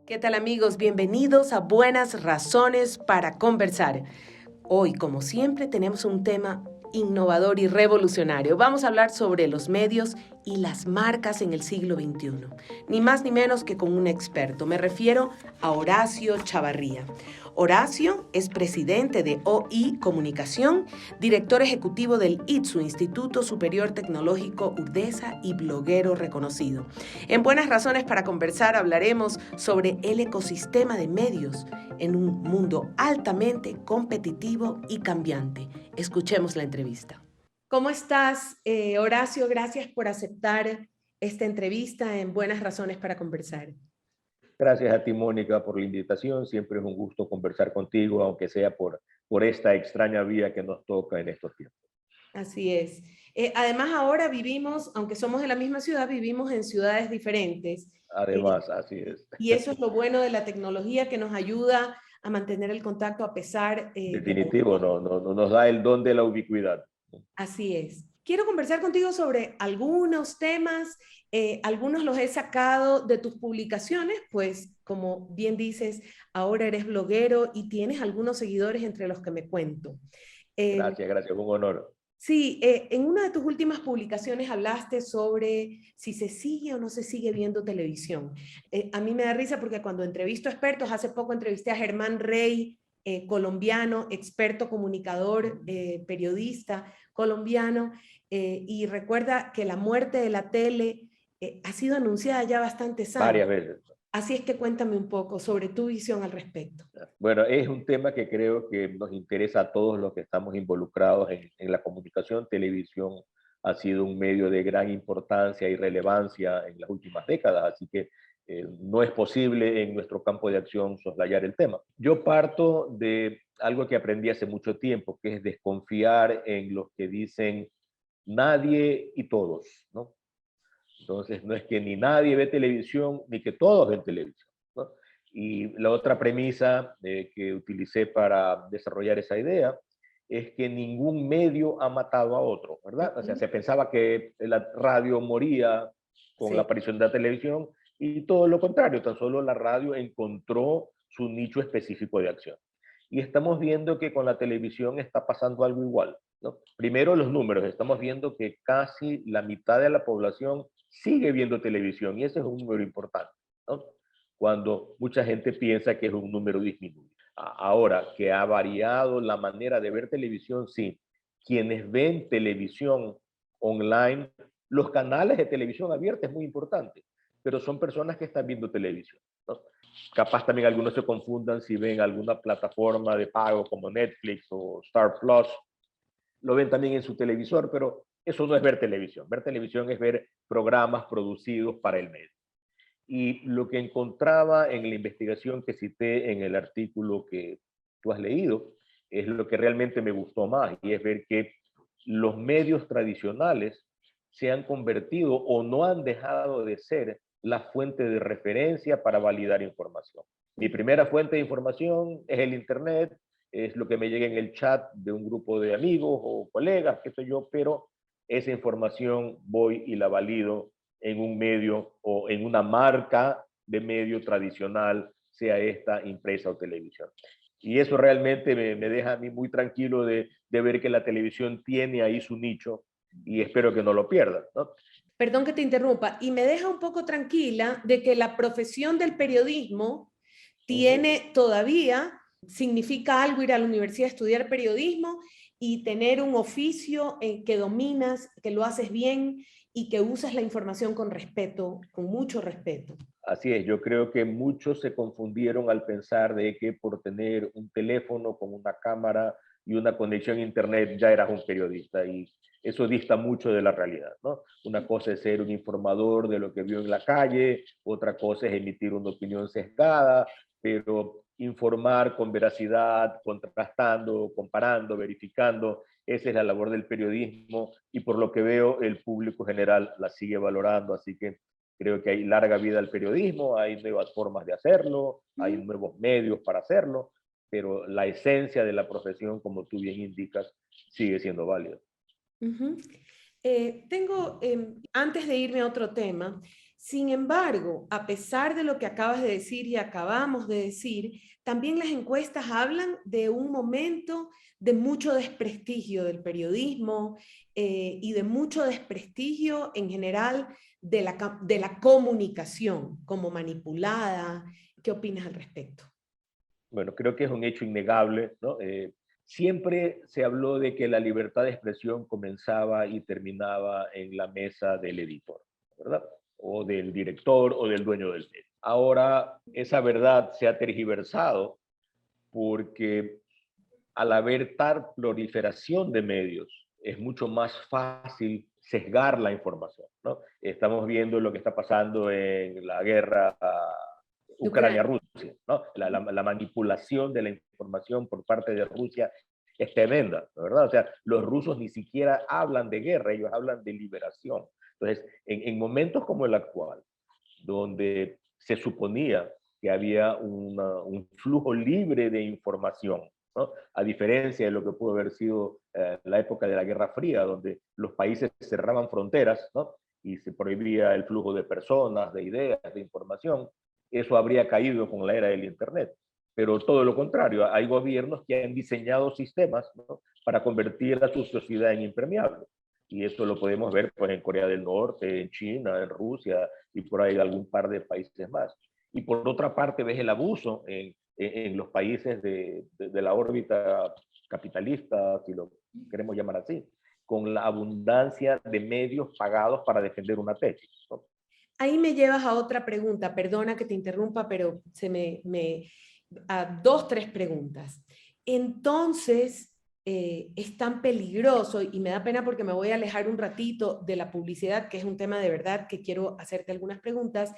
¿Qué tal amigos? Bienvenidos a Buenas Razones para Conversar. Hoy, como siempre, tenemos un tema innovador y revolucionario. Vamos a hablar sobre los medios y las marcas en el siglo XXI. Ni más ni menos que con un experto. Me refiero a Horacio Chavarría. Horacio es presidente de OI Comunicación, director ejecutivo del ITSU, Instituto Superior Tecnológico UDESA, y bloguero reconocido. En Buenas Razones para Conversar hablaremos sobre el ecosistema de medios en un mundo altamente competitivo y cambiante. Escuchemos la entrevista. ¿Cómo estás, Horacio? Gracias por aceptar esta entrevista en Buenas Razones para Conversar. Gracias a ti, Mónica, por la invitación. Siempre es un gusto conversar contigo, aunque sea por esta extraña vía que nos toca en estos tiempos. Así es. Además, ahora vivimos, aunque somos de la misma ciudad, vivimos en ciudades diferentes. Además, así es. Y eso es lo bueno de la tecnología, que nos ayuda a mantener el contacto a pesar de la Definitivo, no nos da el don de la ubicuidad. Así es. Quiero conversar contigo sobre algunos temas, algunos los he sacado de tus publicaciones, pues como bien dices, ahora eres bloguero y tienes algunos seguidores entre los que me cuento. Eh, Gracias, un honor. sí, en una de tus últimas publicaciones hablaste sobre si se sigue o no se sigue viendo televisión. A mí me da risa porque cuando entrevisto expertos, hace poco entrevisté a Germán Rey, colombiano, experto comunicador, periodista colombiano, y recuerda que la muerte de la tele ha sido anunciada ya bastantes años. Varias veces. Así es que cuéntame un poco sobre tu visión al respecto. Bueno, es un tema que creo que nos interesa a todos los que estamos involucrados en la comunicación. Televisión ha sido un medio de gran importancia y relevancia en las últimas décadas, así que no es posible en nuestro campo de acción soslayar el tema. Yo parto de algo que aprendí hace mucho tiempo, que es desconfiar en los que dicen nadie y todos, ¿no? Entonces, no es que ni nadie ve televisión, ni que todos ven televisión, ¿no? Y la otra premisa que utilicé para desarrollar esa idea es que ningún medio ha matado a otro, ¿verdad? O sea, se pensaba que la radio moría con la Sí. aparición de la televisión y todo lo contrario, tan solo la radio encontró su nicho específico de acción. Y estamos viendo que con la televisión está pasando algo igual, ¿no? Primero los números, estamos viendo que casi la mitad de la población sigue viendo televisión y ese es un número importante, ¿no? Cuando mucha gente piensa que es un número disminuido. Ahora, que ha variado la manera de ver televisión, sí. Quienes ven televisión online, los canales de televisión abierta es muy importante, pero son personas que están viendo televisión, ¿no? Capaz también algunos se confundan si ven alguna plataforma de pago como Netflix o Star Plus, lo ven también en su televisor, pero eso no es ver televisión. Ver televisión es ver programas producidos para el medio. Y lo que encontraba en la investigación que cité en el artículo que tú has leído, es lo que realmente me gustó más, y es ver que los medios tradicionales se han convertido o no han dejado de ser la fuente de referencia para validar información. Mi primera fuente de información es el Internet, es lo que me llega en el chat de un grupo de amigos o colegas, qué sé yo, pero esa información voy y la valido en un medio o en una marca de medio tradicional, sea esta impresa o televisión. Y eso realmente me deja a mí muy tranquilo de ver que la televisión tiene ahí su nicho y espero que no lo pierda, ¿no? Perdón que te interrumpa, y me deja un poco tranquila de que la profesión del periodismo tiene todavía, significa algo ir a la universidad a estudiar periodismo y tener un oficio que dominas, que lo haces bien y que usas la información con respeto, con mucho respeto. Así es, yo creo que muchos se confundieron al pensar de que por tener un teléfono con una cámara y una conexión a internet ya eras un periodista, y eso dista mucho de la realidad, ¿no? Una cosa es ser un informador de lo que vio en la calle, otra cosa es emitir una opinión sesgada, pero informar con veracidad, contrastando, comparando, verificando, esa es la labor del periodismo y por lo que veo el público general la sigue valorando, así que creo que hay larga vida al periodismo, hay nuevas formas de hacerlo, hay nuevos medios para hacerlo, pero la esencia de la profesión, como tú bien indicas, sigue siendo válida. Tengo, antes de irme a otro tema, Sin embargo, a pesar de lo que acabas de decir y acabamos de decir, también las encuestas hablan de un momento de mucho desprestigio del periodismo y de mucho desprestigio en general de la comunicación como manipulada. ¿Qué opinas al respecto? Bueno, creo que es un hecho innegable, ¿no? Siempre se habló de que la libertad de expresión comenzaba y terminaba en la mesa del editor, ¿verdad? O del director o del dueño del medio. Ahora esa verdad se ha tergiversado porque al haber tal proliferación de medios, es mucho más fácil sesgar la información, ¿no? Estamos viendo lo que está pasando en la guerra Ucrania. Ucrania-Rusia, ¿no? La manipulación de la información por parte de Rusia es tremenda, ¿verdad? O sea, los rusos ni siquiera hablan de guerra, ellos hablan de liberación. Entonces, en momentos como el actual, donde se suponía que había un flujo libre de información, ¿no? A diferencia de lo que pudo haber sido la época de la Guerra Fría, donde los países cerraban fronteras, ¿no? Y se prohibía el flujo de personas, de ideas, de información. Eso habría caído con la era del Internet. Pero todo lo contrario, hay gobiernos que han diseñado sistemas, ¿no? Para convertir a su sociedad en impermeable. Y esto lo podemos ver pues, en Corea del Norte, en China, en Rusia y por ahí algún par de países más. Y por otra parte ves el abuso en los países de la órbita capitalista, si lo queremos llamar así, con la abundancia de medios pagados para defender una tesis, ¿no? Ahí me llevas a otra pregunta, perdona que te interrumpa, pero a dos, tres preguntas. Entonces, es tan peligroso y me da pena porque me voy a alejar un ratito de la publicidad, que es un tema de verdad que quiero hacerte algunas preguntas.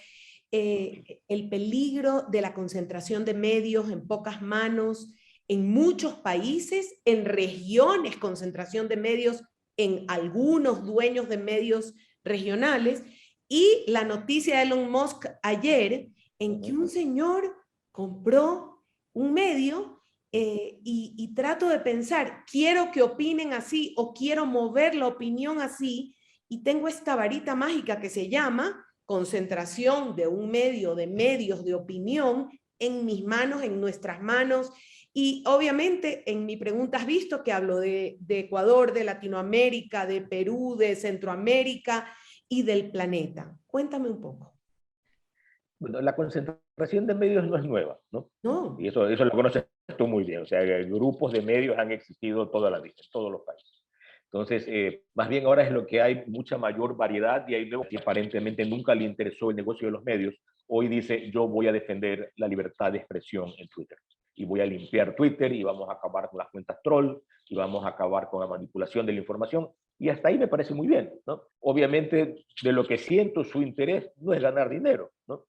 El peligro de la concentración de medios en pocas manos en muchos países, en regiones, concentración de medios en algunos dueños de medios regionales, y la noticia de Elon Musk ayer en que un señor compró un medio y trato de pensar, quiero que opinen así o quiero mover la opinión así y tengo esta varita mágica que se llama concentración de un medio, de medios de opinión en mis manos, en nuestras manos. Y obviamente en mi pregunta has visto que hablo de Ecuador, de Latinoamérica, de Perú, de Centroamérica y del planeta. Cuéntame un poco. Bueno, la concentración de medios no es nueva, ¿no? No. Y eso lo conoces tú muy bien. O sea, grupos de medios han existido toda la vida, en todos los países. Entonces, más bien ahora es lo que hay mucha mayor variedad y hay nuevos que aparentemente nunca le interesó el negocio de los medios. Hoy dice, yo voy a defender la libertad de expresión en Twitter. Y voy a limpiar Twitter y vamos a acabar con las cuentas troll y vamos a acabar con la manipulación de la información. Y hasta ahí me parece muy bien, ¿no? Obviamente, de lo que siento, su interés no es ganar dinero, ¿no?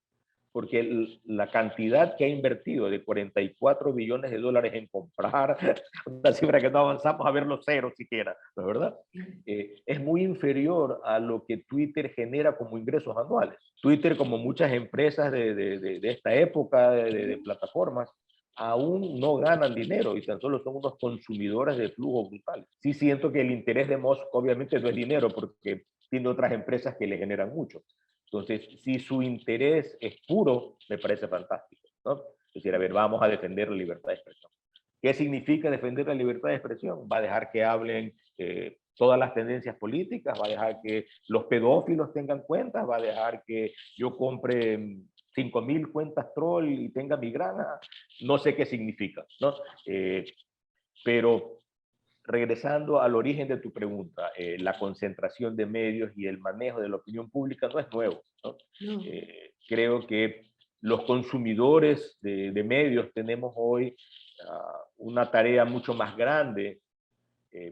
Porque la cantidad que ha invertido de 44 billones de dólares en comprar, una cifra que no avanzamos a ver los ceros siquiera, ¿no es verdad? Es muy inferior a lo que Twitter genera como ingresos anuales. Twitter, como muchas empresas de esta época, de plataformas, aún no ganan dinero y tan solo son unos consumidores de flujo brutal. Sí siento que el interés de Musk obviamente no es dinero porque tiene otras empresas que le generan mucho. Entonces, si su interés es puro, me parece fantástico, ¿no? Es decir, a ver, vamos a defender la libertad de expresión. ¿Qué significa defender la libertad de expresión? Va a dejar que hablen todas las tendencias políticas, va a dejar que los pedófilos tengan cuentas, va a dejar que yo compre 5.000 cuentas troll y tenga mi grana. No sé qué significa, ¿no? Pero regresando al origen de tu pregunta, la concentración de medios y el manejo de la opinión pública no es nuevo, ¿no? No. Creo que los consumidores de medios tenemos hoy una tarea mucho más grande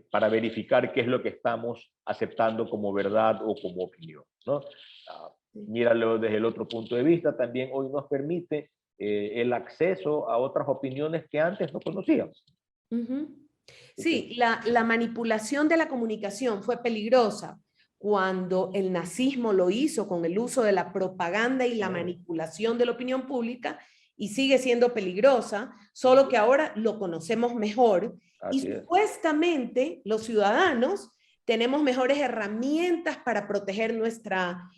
para verificar qué es lo que estamos aceptando como verdad o como opinión, ¿no? Míralo desde el otro punto de vista, también hoy nos permite el acceso a otras opiniones que antes no conocíamos. Sí, la manipulación de la comunicación fue peligrosa cuando el nazismo lo hizo con el uso de la propaganda y la manipulación de la opinión pública y sigue siendo peligrosa, solo que ahora lo conocemos mejor y supuestamente los ciudadanos tenemos mejores herramientas para proteger nuestra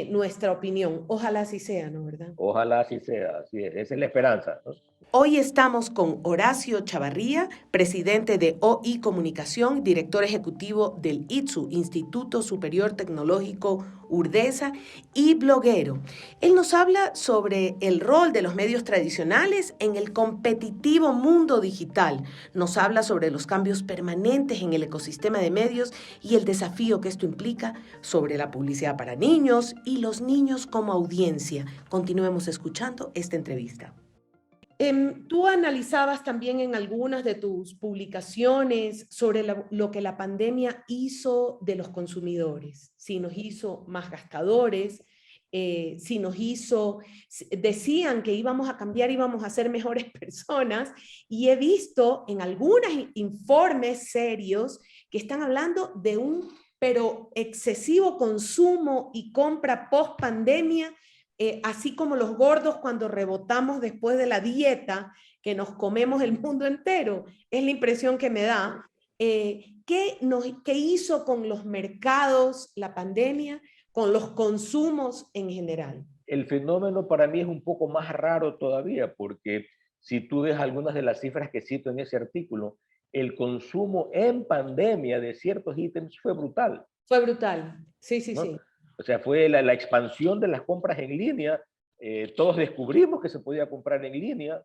nuestra opinión. Ojalá así sea, ¿no? ¿Verdad? Ojalá así sea, así es. Esa es la esperanza, ¿no? Hoy estamos con Horacio Chavarría, presidente de OI Comunicación, director ejecutivo del ITSU, Instituto Superior Tecnológico Urdesa, y bloguero. Él nos habla sobre el rol de los medios tradicionales en el competitivo mundo digital. Nos habla sobre los cambios permanentes en el ecosistema de medios y el desafío que esto implica, sobre la publicidad para niños y los niños como audiencia. Continuemos escuchando esta entrevista. Tú analizabas también en algunas de tus publicaciones sobre lo que la pandemia hizo de los consumidores, si nos hizo más gastadores, si nos hizo, decían que íbamos a cambiar, íbamos a ser mejores personas, y he visto en algunos informes serios que están hablando de un pero excesivo consumo y compra post pandemia, así como los gordos cuando rebotamos después de la dieta, que nos comemos el mundo entero, es la impresión que me da. ¿Qué hizo con los mercados la pandemia, con los consumos en general? El fenómeno para mí es un poco más raro todavía, porque si tú ves algunas de las cifras que cito en ese artículo, el consumo en pandemia de ciertos ítems fue brutal. Fue brutal, sí, sí, ¿No? sí. O sea, fue la expansión de las compras en línea. Todos descubrimos que se podía comprar en línea.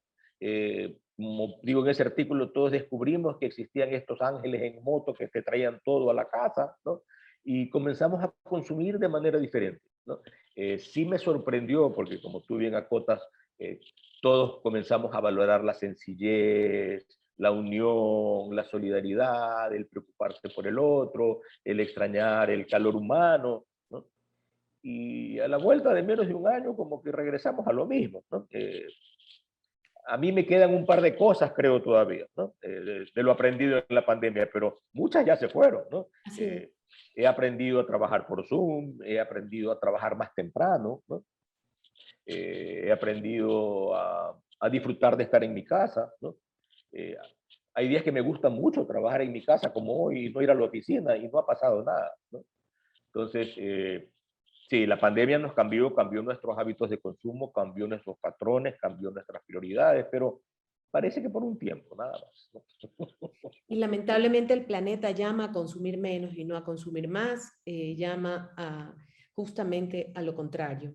Como digo en ese artículo, todos descubrimos que existían estos ángeles en moto que te traían todo a la casa, ¿no? Y comenzamos a consumir de manera diferente, ¿no? Sí me sorprendió, porque como tú bien acotas, eh, todos comenzamos a valorar la sencillez, la unión, la solidaridad, el preocuparse por el otro, el extrañar el calor humano, ¿no? Y a la vuelta de menos de un año como que regresamos a lo mismo, ¿no? A mí me quedan un par de cosas, creo, todavía, ¿no? De lo aprendido en la pandemia, pero muchas ya se fueron, ¿no? Así es. He aprendido a trabajar por Zoom, he aprendido a trabajar más temprano, ¿no? He aprendido a disfrutar de estar en mi casa, ¿no? Eh, Hay días que me gusta mucho trabajar en mi casa, como hoy, y no ir a la oficina, y no ha pasado nada, ¿no? Entonces, sí, la pandemia nos cambió nuestros hábitos de consumo, cambió nuestros patrones, cambió nuestras prioridades, pero parece que por un tiempo, nada más, ¿no? Y lamentablemente el planeta llama a consumir menos y no a consumir más, llama justamente a lo contrario.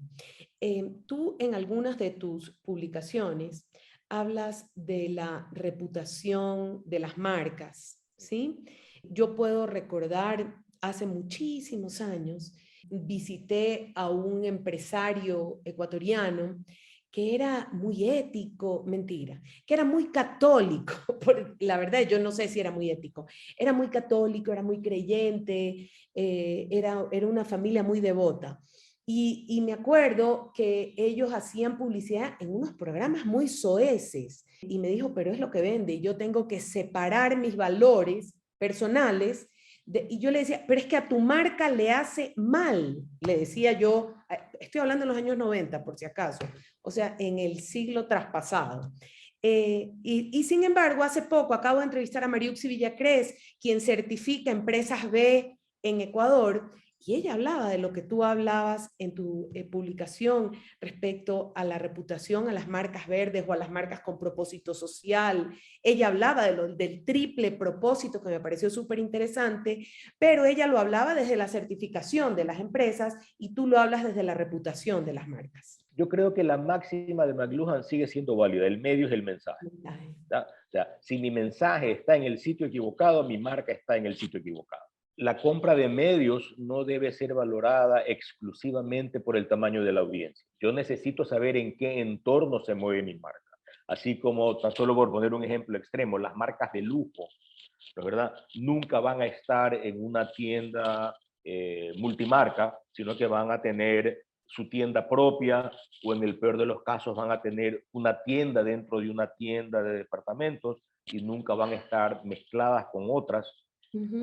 Tú en algunas de tus publicaciones hablas de la reputación de las marcas, ¿sí? Yo puedo recordar hace muchísimos años, visité a un empresario ecuatoriano que era muy ético, mentira, que era muy católico, la verdad yo no sé si era muy ético, era muy católico, era muy creyente, era una familia muy devota. Y me acuerdo que ellos hacían publicidad en unos programas muy soeces y me dijo, pero es lo que vende, y yo tengo que separar mis valores personales y yo le decía, pero es que a tu marca le hace mal, le decía yo, estoy hablando de los años 90 por si acaso, o sea, en el siglo traspasado. Y sin embargo, hace poco acabo de entrevistar a Mariuxi Villacrés, quien certifica empresas B en Ecuador, y ella hablaba de lo que tú hablabas en tu publicación respecto a la reputación, a las marcas verdes o a las marcas con propósito social. Ella hablaba del triple propósito que me pareció súper interesante, pero ella lo hablaba desde la certificación de las empresas y tú lo hablas desde la reputación de las marcas. Yo creo que la máxima de McLuhan sigue siendo válida, el medio es el mensaje, ¿tá? O sea, si mi mensaje está en el sitio equivocado, mi marca está en el sitio equivocado. La compra de medios no debe ser valorada exclusivamente por el tamaño de la audiencia. Yo necesito saber en qué entorno se mueve mi marca. Así como, tan solo por poner un ejemplo extremo, las marcas de lujo, ¿no? ¿Verdad? Nunca van a estar en una tienda multimarca, sino que van a tener su tienda propia o en el peor de los casos van a tener una tienda dentro de una tienda de departamentos y nunca van a estar mezcladas con otras.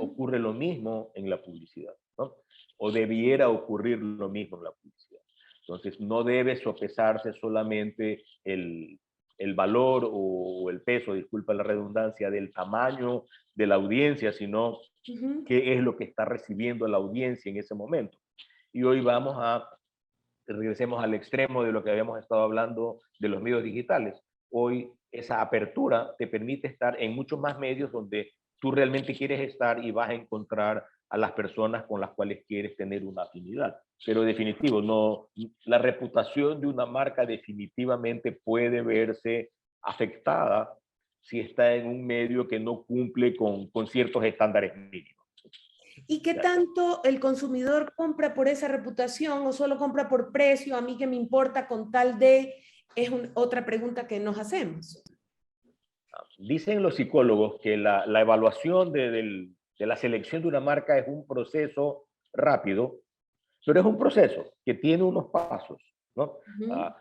Ocurre lo mismo en la publicidad, ¿no? O debiera ocurrir lo mismo en la publicidad. Entonces, no debe sopesarse solamente el valor o el peso, disculpa la redundancia, del tamaño de la audiencia, sino qué es lo que está recibiendo la audiencia en ese momento. Y hoy vamos a regresemos al extremo de lo que habíamos estado hablando de los medios digitales. Hoy esa apertura te permite estar en muchos más medios donde tú realmente quieres estar y vas a encontrar a las personas con las cuales quieres tener una afinidad. Pero definitivo, no, la reputación de una marca definitivamente puede verse afectada si está en un medio que no cumple con ciertos estándares mínimos. ¿Y qué tanto el consumidor compra por esa reputación o solo compra por precio? A mí que me importa con tal de, es otra pregunta que nos hacemos. Dicen los psicólogos que la evaluación de la selección de una marca es un proceso rápido, pero es un proceso que tiene unos pasos, ¿no?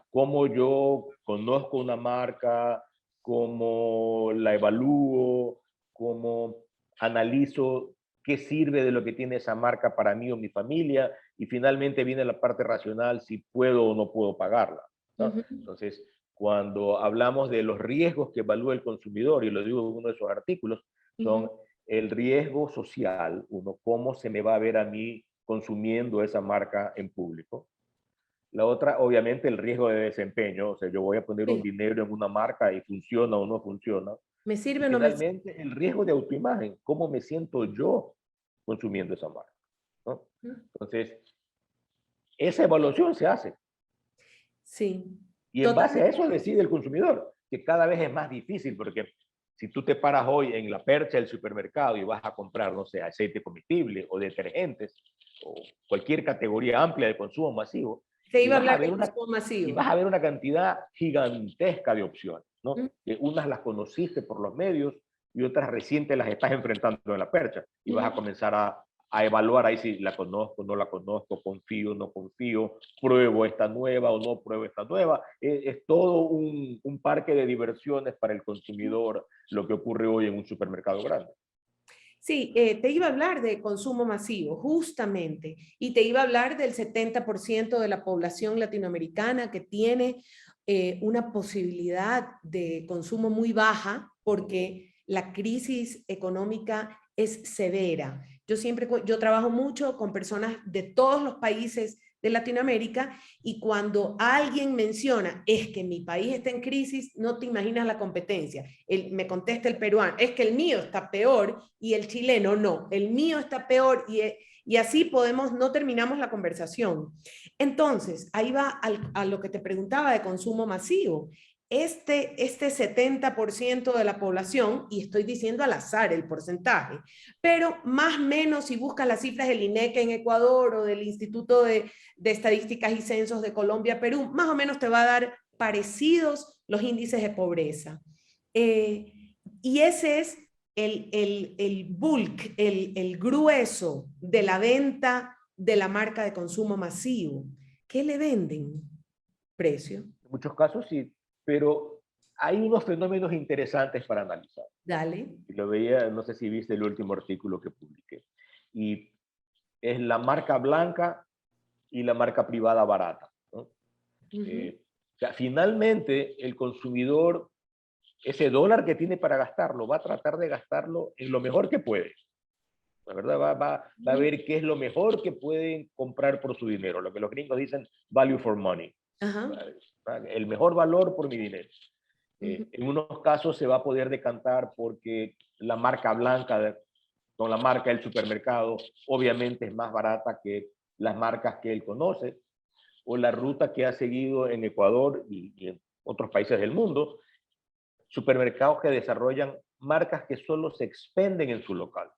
Cómo yo conozco una marca, cómo la evalúo, cómo analizo qué sirve de lo que tiene esa marca para mí o mi familia, y finalmente viene la parte racional, si puedo o no puedo pagarla, ¿no? Entonces, cuando hablamos de los riesgos que evalúa el consumidor, y lo digo en uno de esos artículos, son el riesgo social, uno, cómo se me va a ver a mí consumiendo esa marca en público. La otra, obviamente, el riesgo de desempeño, o sea, yo voy a poner un dinero en una marca y funciona o no funciona. ¿Me Y sirve o no me sirve? finalmente, el riesgo de autoimagen, cómo me siento yo consumiendo esa marca, ¿no? Entonces, esa evaluación se hace. Sí, Y en base a totalmente. eso decide el consumidor, que cada vez es más difícil, porque si tú te paras hoy en la percha del supermercado y vas a comprar, no sé, aceite comestible o detergentes, o cualquier categoría amplia de consumo masivo, Te y iba a vas a hablar ver de una, consumo y masivo. vas a ver una cantidad gigantesca de opciones, ¿no? Que unas las conociste por los medios y otras recientes las estás enfrentando en la percha, y vas a comenzar a evaluar ahí si la conozco, no la conozco, confío, no confío, pruebo esta nueva o no pruebo esta nueva. Es todo un parque de diversiones para el consumidor lo que ocurre hoy en un supermercado grande. Sí, te iba a hablar de consumo masivo, justamente, y te iba a hablar del 70% de la población latinoamericana que tiene una posibilidad de consumo muy baja porque la crisis económica es severa. Yo trabajo mucho con personas de todos los países de Latinoamérica y cuando alguien menciona es que mi país está en crisis, no te imaginas la competencia. Me contesta el peruano, es que el mío está peor y el chileno no, el mío está peor y así podemos, no terminamos la conversación. Entonces, ahí va a lo que te preguntaba de consumo masivo. Este 70% de la población, y estoy diciendo al azar el porcentaje, pero más o menos si buscas las cifras del INEC en Ecuador o del Instituto de Estadísticas y Censos de Colombia, Perú, más o menos te va a dar parecidos los índices de pobreza. Y ese es el bulk, el grueso de la venta de la marca de consumo masivo. ¿Qué le venden? Precio. En muchos casos sí, pero hay unos fenómenos interesantes para analizar. Dale. Y lo veía, no sé si viste el último artículo que publiqué. Y es la marca blanca y la marca privada barata, ¿no? O sea, finalmente el consumidor, ese dólar que tiene para gastarlo, va a tratar de gastarlo en lo mejor que puede. La verdad, va a ver qué es lo mejor que pueden comprar por su dinero, lo que los gringos dicen value for money. Ajá. El mejor valor por mi dinero. Ujú. En unos casos se va a poder decantar porque la marca blanca con la marca del supermercado obviamente es más barata que las marcas que él conoce, o la ruta que ha seguido en Ecuador y en otros países del mundo, supermercados que desarrollan marcas que solo se expenden en su local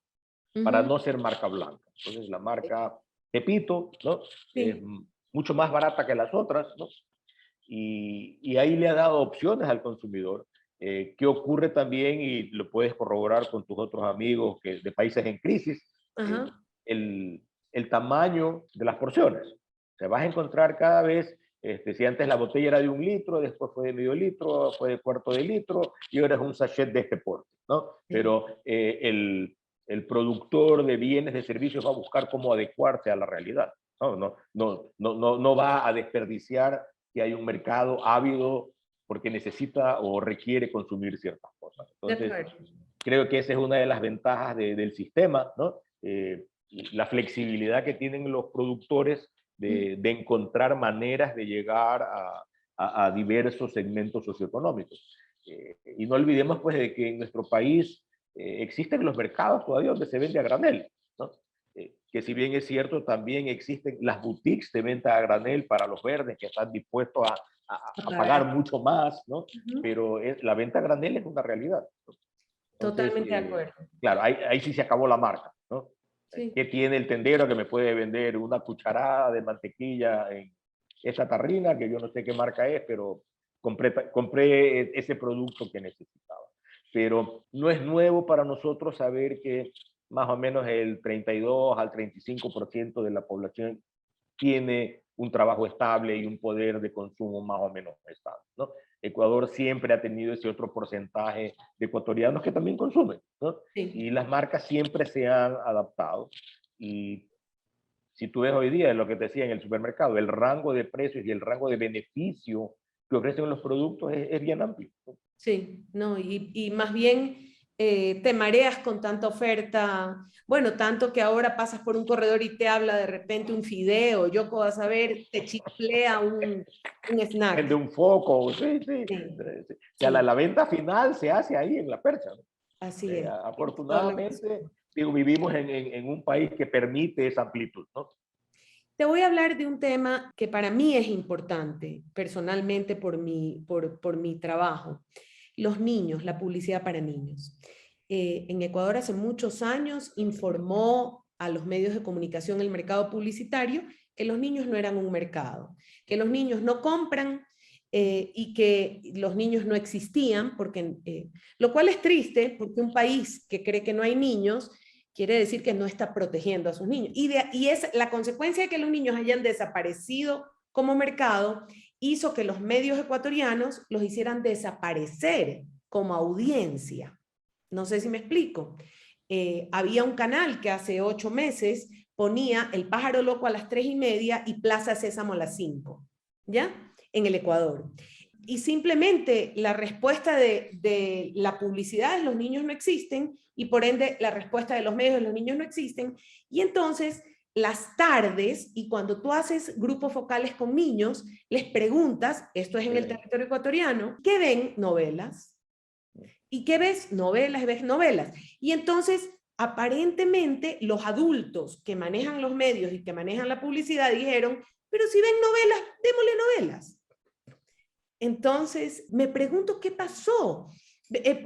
para no ser marca blanca. Entonces la marca Pepito, ¿no? Es Sí. mucho más barata que las otras, ¿no? Y ahí le ha dado opciones al consumidor. ¿Qué ocurre también? Y lo puedes corroborar con tus otros amigos que, de países en crisis, Ajá. el tamaño de las porciones. Te vas a encontrar cada vez, si antes la botella era de 1 litro, después fue de medio litro, fue de cuarto de litro, y ahora es un sachet de este porte, ¿no? Sí. Pero el productor de bienes, de servicios, va a buscar cómo adecuarse a la realidad. No va a desperdiciar que hay un mercado ávido porque necesita o requiere consumir ciertas cosas. De Entonces, acuerdo. creo que esa es una de las ventajas del sistema, ¿no? La flexibilidad que tienen los productores de encontrar maneras de llegar a diversos segmentos socioeconómicos. Y no olvidemos pues de que en nuestro país existen los mercados todavía donde se vende a granel, ¿no? Que si bien es cierto, también existen las boutiques de venta a granel para los verdes que están dispuestos a pagar mucho más, ¿no? Pero la venta a granel es una realidad, ¿no? Entonces, Totalmente de acuerdo. claro, ahí sí se acabó la marca, ¿no? Sí. ¿Qué tiene el tendero que me puede vender una cucharada de mantequilla en esa tarrina, que yo no sé qué marca es, pero compré ese producto que necesitaba? Pero no es nuevo para nosotros saber que más o menos el 32 al 35% de la población tiene un trabajo estable y un poder de consumo más o menos estable, ¿no? Ecuador siempre ha tenido ese otro porcentaje de ecuatorianos que también consumen, ¿no? Sí. Y las marcas siempre se han adaptado. Y si tú ves hoy día lo que te decía en el supermercado, el rango de precios y el rango de beneficio que ofrecen los productos es bien amplio, ¿no? Sí, no, y más bien te mareas con tanta oferta, bueno, tanto que ahora pasas por un corredor y te habla de repente un fideo, yo puedo saber, te chiflea un Vende snack. un foco, sí, sí. Sí, O sea, sí, la venta final se hace ahí en la percha, ¿no? así es. Tienes toda la Afortunadamente, razón. digo, vivimos en un país que permite esa amplitud, ¿no? Te voy a hablar de un tema que para mí es importante, personalmente por mi trabajo. Los niños, la publicidad para niños. En Ecuador hace muchos años informó a los medios de comunicación el mercado publicitario que los niños no eran un mercado, que los niños no compran y que los niños no existían, porque, lo cual es triste, porque un país que cree que no hay niños quiere decir que no está protegiendo a sus niños. Y es la consecuencia de que los niños hayan desaparecido como mercado, hizo que los medios ecuatorianos los hicieran desaparecer como audiencia. No sé si me explico. Había un canal que hace 8 meses ponía El Pájaro Loco a las 3:30 y Plaza Sésamo a las 5, ¿ya? En el Ecuador. Y simplemente la respuesta de la publicidad es los niños no existen, y por ende la respuesta de los medios es los niños no existen. Y entonces las tardes, y cuando tú haces grupos focales con niños, les preguntas, esto es en el territorio ecuatoriano, ¿qué ven? Novelas. ¿Y qué ves? Novelas, ves novelas. Y entonces, aparentemente, los adultos que manejan los medios y que manejan la publicidad dijeron, pero si ven novelas, démosle novelas. Entonces, me pregunto qué pasó.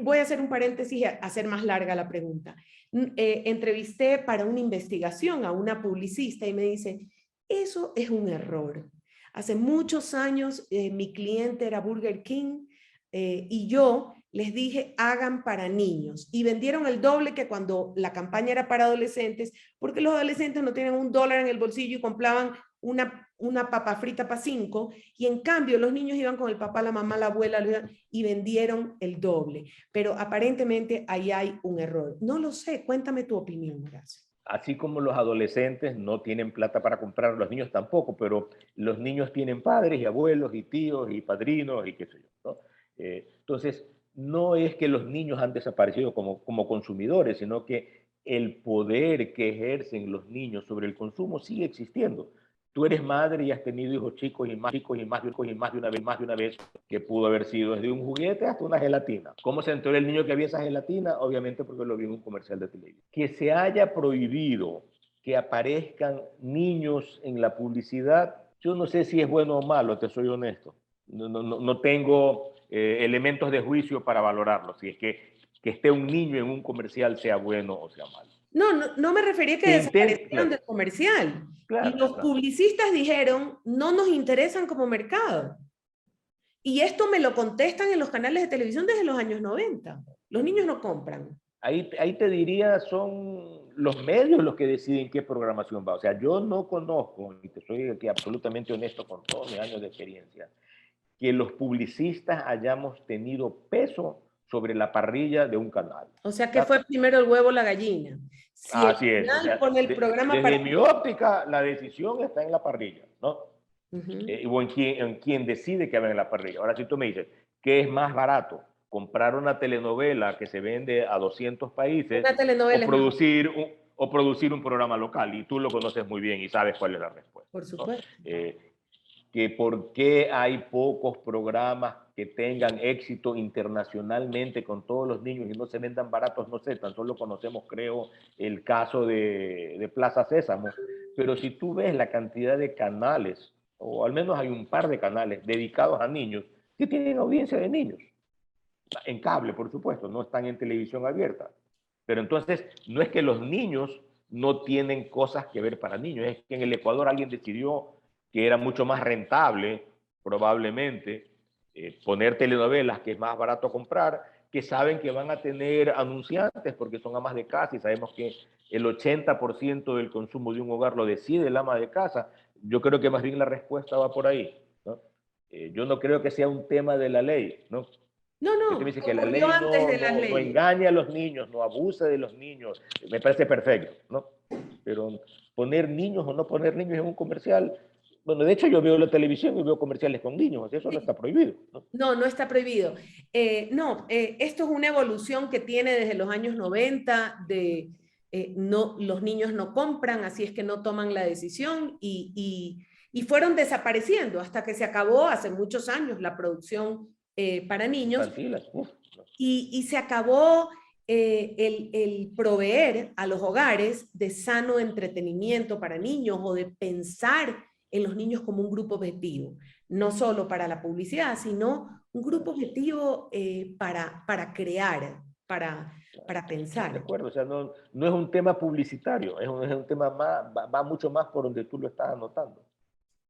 Voy a hacer un paréntesis y hacer más larga la pregunta. Entrevisté para una investigación a una publicista y me dice, eso es un error. Hace muchos años mi cliente era Burger King y yo les dije, hagan para niños. Y vendieron el doble que cuando la campaña era para adolescentes, porque los adolescentes no tienen $1 en el bolsillo y compraban una papa frita para 5, y en cambio los niños iban con el papá, la mamá, la abuela, y vendieron el doble. Pero aparentemente ahí hay un error. No lo sé, cuéntame tu opinión, Horacio. Así como los adolescentes no tienen plata para comprar, los niños tampoco, pero los niños tienen padres y abuelos y tíos y padrinos y qué sé yo, ¿no? Entonces, no es que los niños han desaparecido como consumidores, sino que el poder que ejercen los niños sobre el consumo sigue existiendo. Tú eres madre y has tenido hijos chicos y más chicos y más chicos y más de una vez, que pudo haber sido desde un juguete hasta una gelatina. ¿Cómo se enteró el niño que había esa gelatina? Obviamente porque lo vio en un comercial de televisión. Que se haya prohibido que aparezcan niños en la publicidad, yo no sé si es bueno o malo, te soy honesto. No tengo elementos de juicio para valorarlo, si es que esté un niño en un comercial sea bueno o sea malo. No me refería a que desaparecieron del comercial. Claro, Los claro. publicistas dijeron, no nos interesan como mercado. Y esto me lo contestan en los canales de televisión desde los años 90. Los niños no compran. Ahí te diría, son los medios los que deciden qué programación va. O sea, yo no conozco, y te soy aquí absolutamente honesto con todos mis años de experiencia, que los publicistas hayamos tenido peso sobre la parrilla de un canal. O sea, que fue primero el huevo o la gallina. Si el Así es. O canal sea, pone el programa desde para... mi óptica, la decisión está en la parrilla, ¿no? O en quien decide que haga en la parrilla. Ahora, si tú me dices, ¿qué es más barato? ¿Comprar una telenovela que se vende a 200 países Una telenovela o es más... producir o producir un programa local, y tú lo conoces muy bien y sabes cuál es la respuesta, Por ¿no? supuesto. Que por qué hay pocos programas que tengan éxito internacionalmente con todos los niños y no se vendan baratos, no sé, tan solo conocemos, creo, el caso de Plaza Sésamo, pero si tú ves la cantidad de canales, o al menos hay un par de canales dedicados a niños, que tienen audiencia de niños, en cable, por supuesto, no están en televisión abierta, pero entonces no es que los niños no tienen cosas que ver para niños, es que en el Ecuador alguien decidió que era mucho más rentable, probablemente, poner telenovelas que es más barato comprar, que saben que van a tener anunciantes porque son amas de casa y sabemos que el 80% del consumo de un hogar lo decide el ama de casa. Yo creo que más bien la respuesta va por ahí, ¿no? Yo no creo que sea un tema de la ley, ¿no? No, Usted me no, dice que la ocurrió ley antes de las no leyes. engaña a los niños, no abusa de los niños, me parece perfecto, ¿no? Pero poner niños o no poner niños en un comercial, bueno, de hecho yo veo la televisión y veo comerciales con niños, eso no Sí. está prohibido, ¿no? No, no está prohibido. No, esto es una evolución que tiene desde los años 90 de no, los niños no compran, así es que no toman la decisión y fueron desapareciendo hasta que se acabó hace muchos años la producción para niños Infantiles, uf, no. y se acabó el proveer a los hogares de sano entretenimiento para niños o de pensar en los niños como un grupo objetivo, no solo para la publicidad, sino un grupo objetivo para crear, para De pensar. acuerdo, o sea, no es un tema publicitario, es un tema más, va mucho más por donde tú lo estás anotando.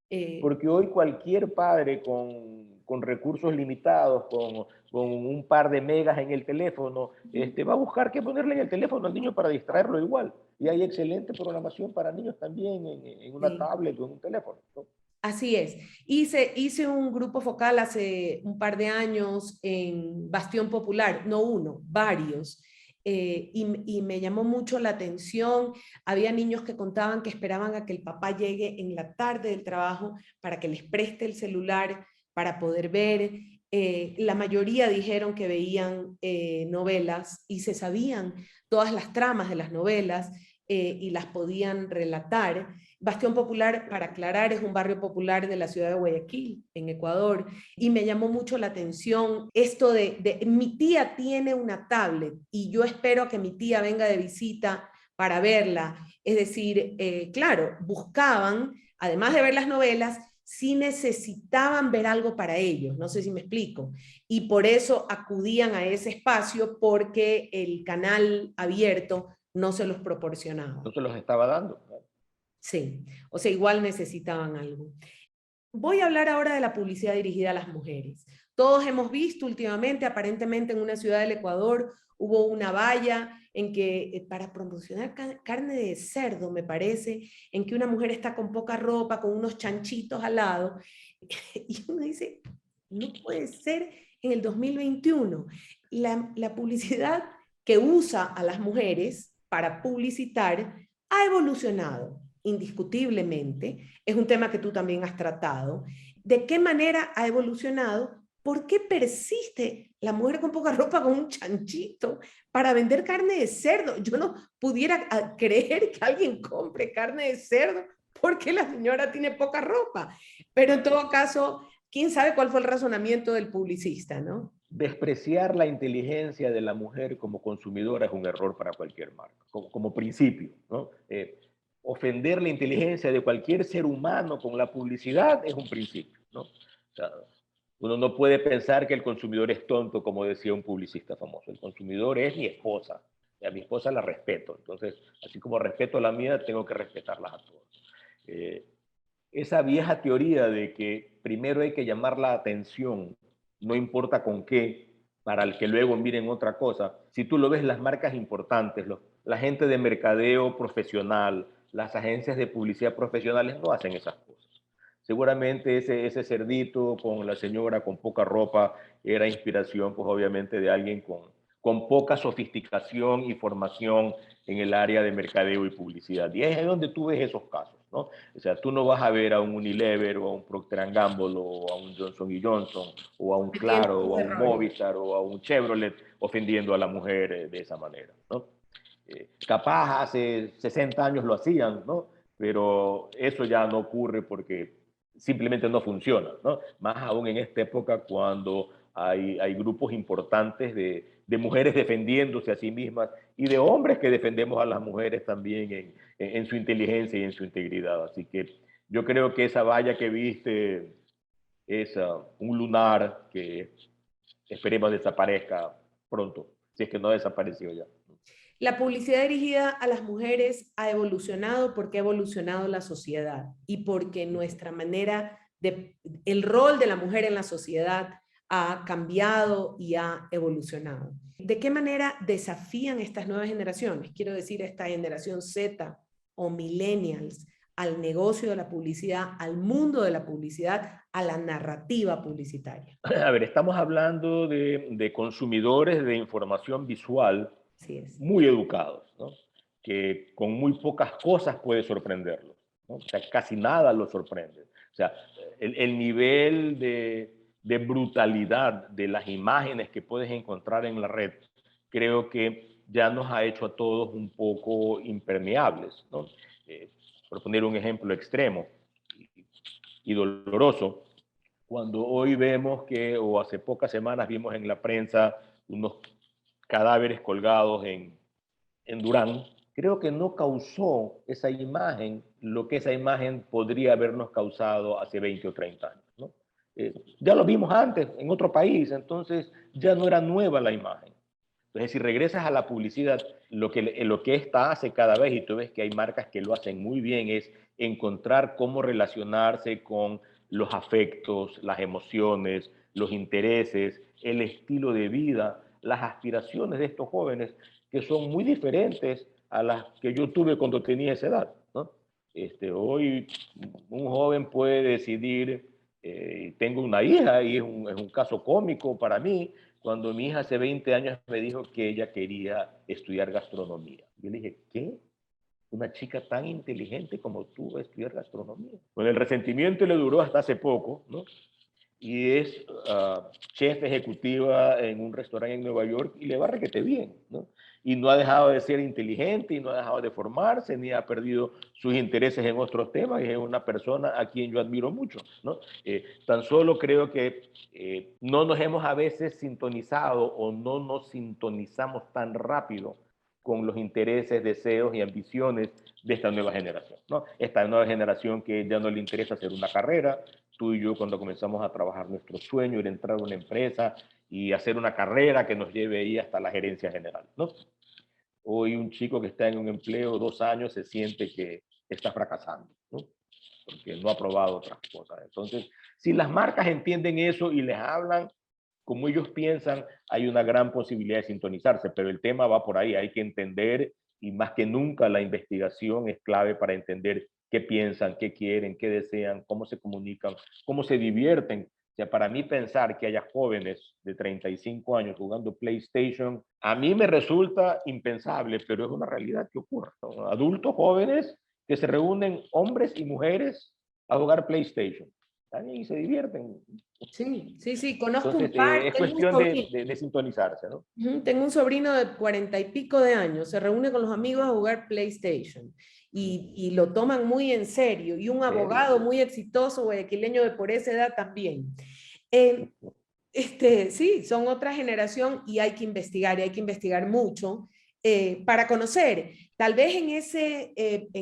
Eh, Porque hoy cualquier padre con recursos limitados, con un par de megas en el teléfono, va a buscar qué ponerle en el teléfono al niño para distraerlo igual. Y hay excelente programación para niños también en una sí. tablet o en un teléfono, ¿no? Así es. Hice un grupo focal hace un par de años en Bastión Popular, no uno, varios. Y me llamó mucho la atención. Había niños que contaban que esperaban a que el papá llegue en la tarde del trabajo para que les preste el celular para poder ver. La mayoría dijeron que veían novelas y se sabían todas las tramas de las novelas y las podían relatar. Bastión Popular, para aclarar, es un barrio popular de la ciudad de Guayaquil, en Ecuador, y me llamó mucho la atención esto de mi tía tiene una tablet y yo espero que mi tía venga de visita para verla. Es decir, claro, buscaban, además de ver las novelas, sí necesitaban ver algo para ellos, no sé si me explico, y por eso acudían a ese espacio porque el canal abierto no se los proporcionaba. No se los estaba dando, ¿no? Sí, o sea, igual necesitaban algo. Voy a hablar ahora de la publicidad dirigida a las mujeres. Todos hemos visto últimamente, aparentemente en una ciudad del Ecuador, hubo una valla en que para promocionar carne de cerdo, me parece, en que una mujer está con poca ropa, con unos chanchitos al lado, y uno dice, no puede ser en el 2021. La publicidad que usa a las mujeres para publicitar ha evolucionado indiscutiblemente. Es un tema que tú también has tratado. ¿De qué manera ha evolucionado? ¿Por qué persiste la mujer con poca ropa con un chanchito para vender carne de cerdo? Yo no pudiera creer que alguien compre carne de cerdo porque la señora tiene poca ropa. Pero en todo caso, quién sabe cuál fue el razonamiento del publicista, ¿no? Despreciar la inteligencia de la mujer como consumidora es un error para cualquier marca, como principio, ¿no? Ofender la inteligencia de cualquier ser humano con la publicidad es un principio, ¿no? O sea, uno no puede pensar que el consumidor es tonto, como decía un publicista famoso. El consumidor es mi esposa, y a mi esposa la respeto. Entonces, así como respeto a la mía, tengo que respetarlas a todos. Eh, Esa vieja teoría de que primero hay que llamar la atención, no importa con qué, para el que luego miren otra cosa. Si tú lo ves, las marcas importantes, la gente de mercadeo profesional, las agencias de publicidad profesionales no hacen esas cosas. Seguramente ese cerdito con la señora con poca ropa era inspiración, pues obviamente, de alguien con poca sofisticación y formación en el área de mercadeo y publicidad. Y es donde tú ves esos casos, ¿no? O sea, tú no vas a ver a un Unilever o a un Procter Gamble o a un Johnson Johnson o a un Cometiendo Claro o sus a un errores. Movistar o a un Chevrolet ofendiendo a la mujer de esa manera, ¿no? Capaz hace 60 años lo hacían, ¿no? Pero eso ya no ocurre porque simplemente no funciona, ¿no? Más aún en esta época cuando hay grupos importantes de mujeres defendiéndose a sí mismas y de hombres que defendemos a las mujeres también en su inteligencia y en su integridad. Así que yo creo que esa valla que viste es un lunar que esperemos desaparezca pronto, si es que no ha desaparecido ya. La publicidad dirigida a las mujeres ha evolucionado porque ha evolucionado la sociedad y porque nuestra manera de, el rol de la mujer en la sociedad ha cambiado y ha evolucionado. ¿De qué manera desafían estas nuevas generaciones? Quiero decir, esta generación Z o millennials al negocio de la publicidad, al mundo de la publicidad, a la narrativa publicitaria. A ver, estamos hablando de consumidores de información visual Así es. muy educados, ¿no? Que con muy pocas cosas puede sorprenderlos, ¿no? O sea, casi nada los sorprende. O sea, el nivel de brutalidad de las imágenes que puedes encontrar en la red, creo que ya nos ha hecho a todos un poco impermeables, ¿no? Por poner un ejemplo extremo y doloroso, cuando hoy vemos que, o hace pocas semanas vimos en la prensa unos cadáveres colgados en Durán, creo que no causó esa imagen lo que esa imagen podría habernos causado hace 20 o 30 años, ¿no? Ya lo vimos antes en otro país, entonces ya no era nueva la imagen. Entonces, si regresas a la publicidad, lo que esta hace cada vez, y tú ves que hay marcas que lo hacen muy bien, es encontrar cómo relacionarse con los afectos, las emociones, los intereses, el estilo de vida, las aspiraciones de estos jóvenes, que son muy diferentes a las que yo tuve cuando tenía esa edad, ¿no? Hoy un joven puede decidir, tengo una hija y es un caso cómico para mí, cuando mi hija hace 20 años me dijo que ella quería estudiar gastronomía. Yo le dije, ¿qué? Una chica tan inteligente como tú va a estudiar gastronomía. Bueno, el resentimiento le duró hasta hace poco, ¿no? Y es chef ejecutiva en un restaurante en Nueva York y le va requete bien, ¿no? Y no ha dejado de ser inteligente y no ha dejado de formarse, ni ha perdido sus intereses en otros temas, y es una persona a quien yo admiro mucho, ¿no? Tan solo creo que no nos hemos a veces sintonizado o no nos sintonizamos tan rápido con los intereses, deseos y ambiciones de esta nueva generación, ¿no? Esta nueva generación que ya no le interesa hacer una carrera. Tú y yo, cuando comenzamos a trabajar, nuestro sueño era entrar a una empresa y hacer una carrera que nos lleve ahí hasta la gerencia general, ¿no? Hoy un chico que está en un empleo 2 años se siente que está fracasando, ¿no? Porque no ha probado otras cosas. Entonces, si las marcas entienden eso y les hablan como ellos piensan, hay una gran posibilidad de sintonizarse, pero el tema va por ahí, hay que entender, y más que nunca la investigación es clave para entender qué piensan, qué quieren, qué desean, cómo se comunican, cómo se divierten. O sea, para mí pensar que haya jóvenes de 35 años jugando PlayStation, a mí me resulta impensable, pero es una realidad que ocurre, ¿no? Adultos jóvenes que se reúnen, hombres y mujeres, a jugar PlayStation. También se divierten. Sí, sí, sí, conozco Entonces, un par, es tengo un cuestión sobrino. de sintonizarse, ¿no? Tengo un sobrino de 40 y pico de años, se reúne con los amigos a jugar PlayStation y lo toman muy en serio. Y un Serio. abogado muy exitoso guayaquileño de por esa edad también. Eh, sí, son otra generación y hay que investigar mucho para conocer. Tal vez en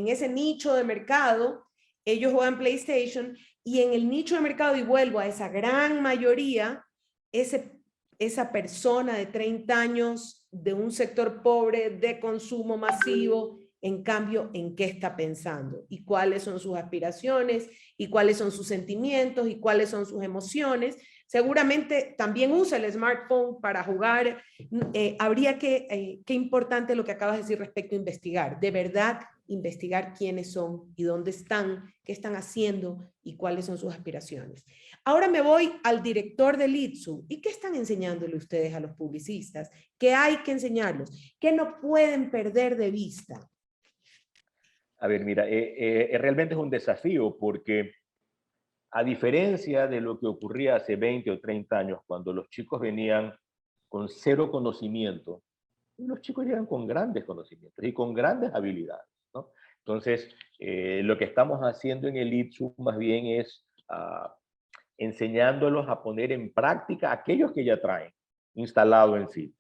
ese nicho de mercado, ellos juegan PlayStation y en el nicho de mercado, y vuelvo a esa gran mayoría, esa persona de 30 años de un sector pobre de consumo masivo, en cambio, ¿en qué está pensando? ¿Y cuáles son sus aspiraciones? ¿Y cuáles son sus sentimientos? ¿Y cuáles son sus emociones? Seguramente también usa el smartphone para jugar. Habría qué importante lo que acabas de decir respecto a investigar. De verdad, investigar quiénes son y dónde están, qué están haciendo y cuáles son sus aspiraciones. Ahora me voy al director del ITSU. ¿Y qué están enseñándole ustedes a los publicistas? ¿Qué hay que enseñarlos? ¿Qué no pueden perder de vista? A ver, mira, realmente es un desafío porque a diferencia de lo que ocurría hace 20 o 30 años, cuando los chicos venían con cero conocimiento Y los chicos llegan con grandes conocimientos y con grandes habilidades, ¿no? Entonces, lo que estamos haciendo en el ITSU más bien es enseñándolos a poner en práctica aquellos que ya traen instalado en sí.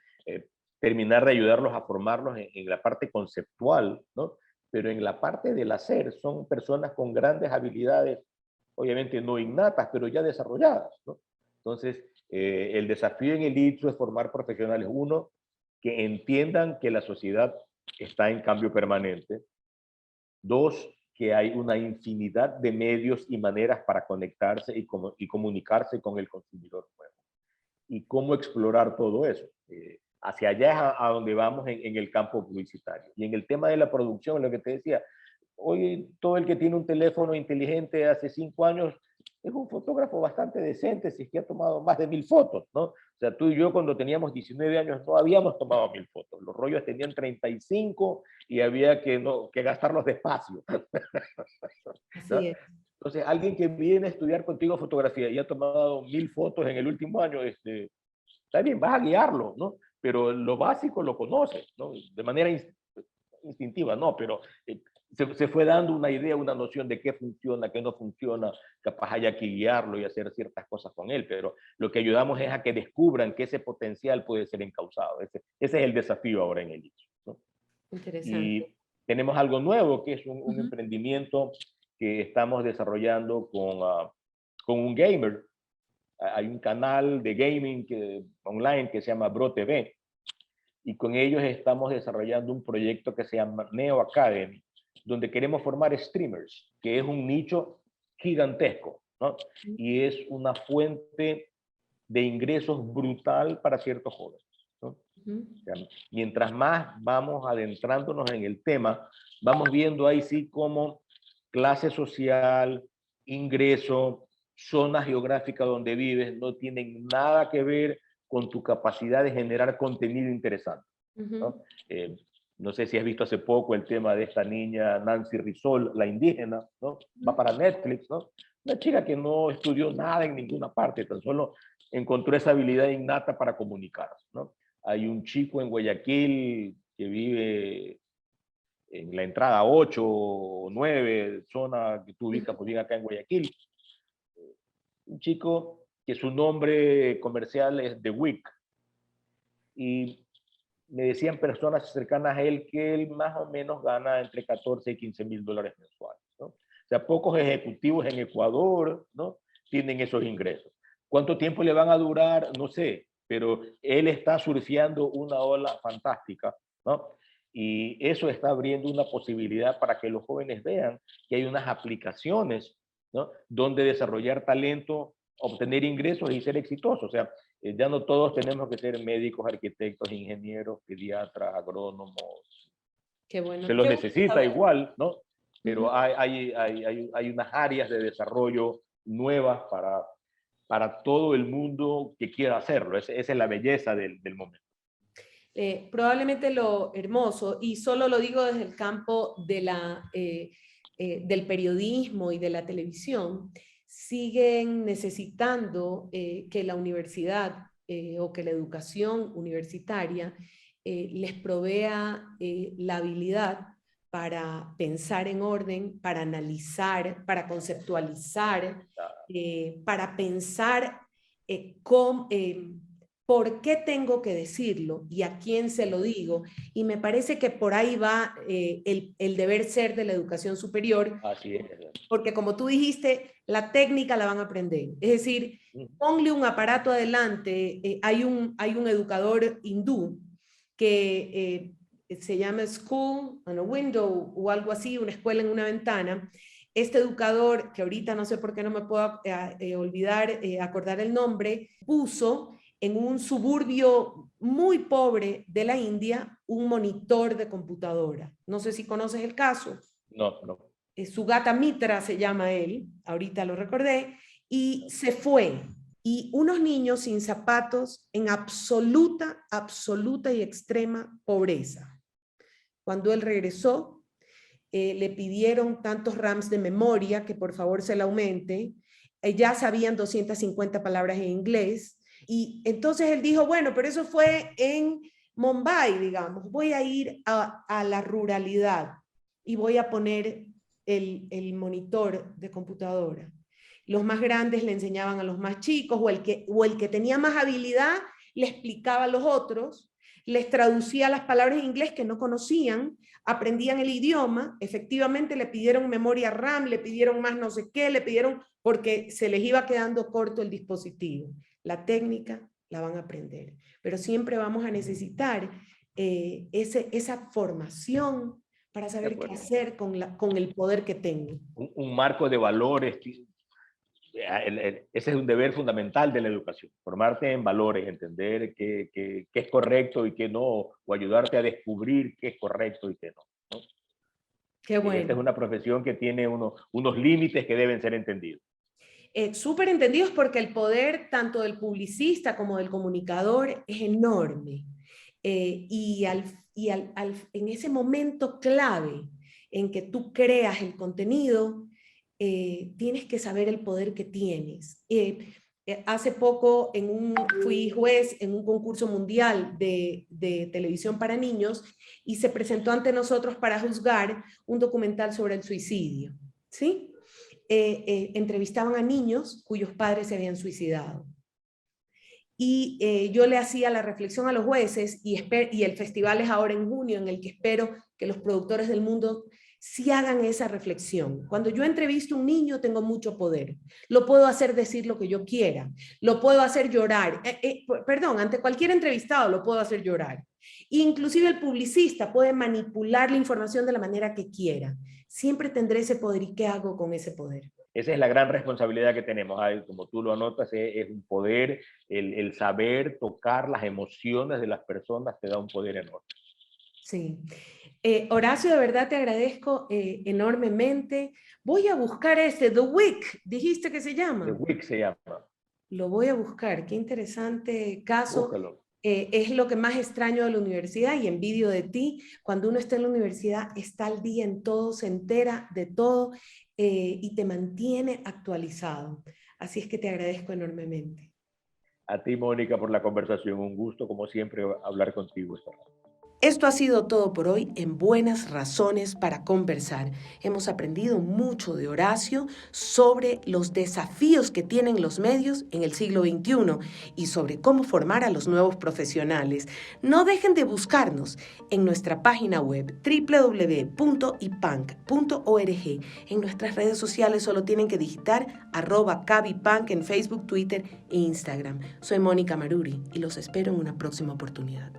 Terminar de ayudarlos a formarlos en la parte conceptual, ¿no? Pero en la parte del hacer son personas con grandes habilidades, obviamente no innatas, pero ya desarrolladas, ¿no? Entonces, el desafío en el ITSU es formar profesionales, uno, que entiendan que la sociedad está en cambio permanente. Dos, que hay una infinidad de medios y maneras para conectarse y comunicarse con el consumidor nuevo. Y cómo explorar todo eso. Hacia allá es a donde vamos en el campo publicitario. Y en el tema de la producción, lo que te decía, hoy todo el que tiene un teléfono inteligente hace 5 años es un fotógrafo bastante decente, si es que ha tomado más de 1000 fotos, ¿no? O sea, tú y yo cuando teníamos 19 años no habíamos tomado 1000 fotos. Los rollos tenían 35 y había que gastarlos despacio. ¿No? Así es. Entonces, alguien que viene a estudiar contigo fotografía y ha tomado 1000 fotos en el último año, está bien, vas a guiarlo, ¿no? Pero lo básico lo conoces, ¿no? De manera instintiva, no, pero se fue dando una idea, una noción de qué funciona, qué no funciona, capaz haya que guiarlo y hacer ciertas cosas con él, pero lo que ayudamos es a que descubran que ese potencial puede ser encauzado. Ese es el desafío ahora en el ITSO, ¿no? Interesante. Y tenemos algo nuevo, que es un Ujú. emprendimiento que estamos desarrollando con un gamer. Hay un canal de gaming online que se llama Bro TV, y con ellos estamos desarrollando un proyecto que se llama Neo Academy, donde queremos formar streamers, que es un nicho gigantesco, ¿no? Y es una fuente de ingresos brutal para ciertos jóvenes, ¿no? Ujú. O sea, mientras más vamos adentrándonos en el tema, vamos viendo ahí sí cómo clase social, ingreso, zona geográfica donde vives, no tienen nada que ver con tu capacidad de generar contenido interesante, Ujú. ¿no? No sé si has visto hace poco el tema de esta niña Nancy Rizol, la indígena, ¿no? Va para Netflix, ¿no? Una chica que no estudió nada en ninguna parte, tan solo encontró esa habilidad innata para comunicarse, ¿no? Hay un chico en Guayaquil que vive en la entrada 8 o 9, zona que tú ubicas muy bien acá en Guayaquil. Un chico que su nombre comercial es The Week. Y me decían personas cercanas a él que él más o menos gana entre 14 y 15 mil dólares mensuales, ¿no? O sea, pocos ejecutivos en Ecuador, ¿no?, tienen esos ingresos. ¿Cuánto tiempo le van a durar? No sé, pero él está surfeando una ola fantástica, ¿no? Y eso está abriendo una posibilidad para que los jóvenes vean que hay unas aplicaciones, ¿no?, donde desarrollar talento, obtener ingresos y ser exitosos. O sea, ya no todos tenemos que ser médicos, arquitectos, ingenieros, pediatras, agrónomos. Qué bueno, Se los qué bueno necesita saber. igual, ¿no? Ujú. Pero hay unas áreas de desarrollo nuevas para todo el mundo que quiera hacerlo. Esa es la belleza del momento. Probablemente lo hermoso, y solo lo digo desde el campo del periodismo y de la televisión, siguen necesitando que la universidad o que la educación universitaria les provea la habilidad para pensar en orden, para analizar, para conceptualizar, para pensar cómo ¿por qué tengo que decirlo y a quién se lo digo? Y me parece que por ahí va el deber ser de la educación superior, Así es. porque como tú dijiste, la técnica la van a aprender. Es decir, ponle un aparato adelante. Hay un educador hindú que se llama School on a Window o algo así, una escuela en una ventana. Este educador, que ahorita no sé por qué no me puedo olvidar, acordar el nombre, puso en un suburbio muy pobre de la India un monitor de computadora. No sé si conoces el caso. No, no. Sugata Mitra se llama él, ahorita lo recordé, y se fue. Y unos niños sin zapatos en absoluta, absoluta y extrema pobreza. Cuando él regresó, le pidieron tantos RAMs de memoria que por favor se la aumente. Ya sabían 250 palabras en inglés. Y entonces él dijo, bueno, pero eso fue en Mumbai, digamos, voy a ir a la ruralidad y voy a poner el monitor de computadora. Los más grandes le enseñaban a los más chicos, o el que tenía más habilidad le explicaba a los otros, les traducía las palabras en inglés que no conocían, aprendían el idioma, efectivamente le pidieron memoria RAM, le pidieron más no sé qué, le pidieron porque se les iba quedando corto el dispositivo. La técnica la van a aprender, pero siempre vamos a necesitar esa formación para saber qué hacer con el poder que tengo. Un marco de valores. Ese es un deber fundamental de la educación, formarte en valores, entender qué es correcto y qué no, o ayudarte a descubrir qué es correcto y qué no, ¿no? Qué bueno. Esta es una profesión que tiene unos límites que deben ser entendidos. Súper entendidos, porque el poder tanto del publicista como del comunicador es enorme. En ese momento clave en que tú creas el contenido, tienes que saber el poder que tienes. Hace poco fui juez en un concurso mundial de televisión para niños y se presentó ante nosotros para juzgar un documental sobre el suicidio, ¿sí? Entrevistaban a niños cuyos padres se habían suicidado. Y yo le hacía la reflexión a los jueces, y el festival es ahora en junio, en el que espero que los productores del mundo sí hagan esa reflexión. Cuando yo entrevisto a un niño, tengo mucho poder. Lo puedo hacer decir lo que yo quiera. Lo puedo hacer llorar. Perdón, ante cualquier entrevistado lo puedo hacer llorar. Inclusive el publicista puede manipular la información de la manera que quiera. Siempre tendré ese poder. ¿Y qué hago con ese poder? Esa es la gran responsabilidad que tenemos. Como tú lo anotas, es un poder, el saber tocar las emociones de las personas te da un poder enorme. Sí. Horacio, de verdad te agradezco enormemente. Voy a buscar The Week, dijiste que se llama. The Week se llama. Lo voy a buscar, qué interesante caso. Búscalo. Es lo que más extraño de la universidad y envidio de ti. Cuando uno está en la universidad, está al día en todo, se entera de todo y te mantiene actualizado. Así es que te agradezco enormemente. A ti, Mónica, por la conversación. Un gusto, como siempre, hablar contigo esta tarde. Esto ha sido todo por hoy en Buenas Razones para Conversar. Hemos aprendido mucho de Horacio sobre los desafíos que tienen los medios en el siglo XXI y sobre cómo formar a los nuevos profesionales. No dejen de buscarnos en nuestra página web www.ipank.org. En nuestras redes sociales solo tienen que digitar @cabipank en Facebook, Twitter e Instagram. Soy Mónica Maruri y los espero en una próxima oportunidad.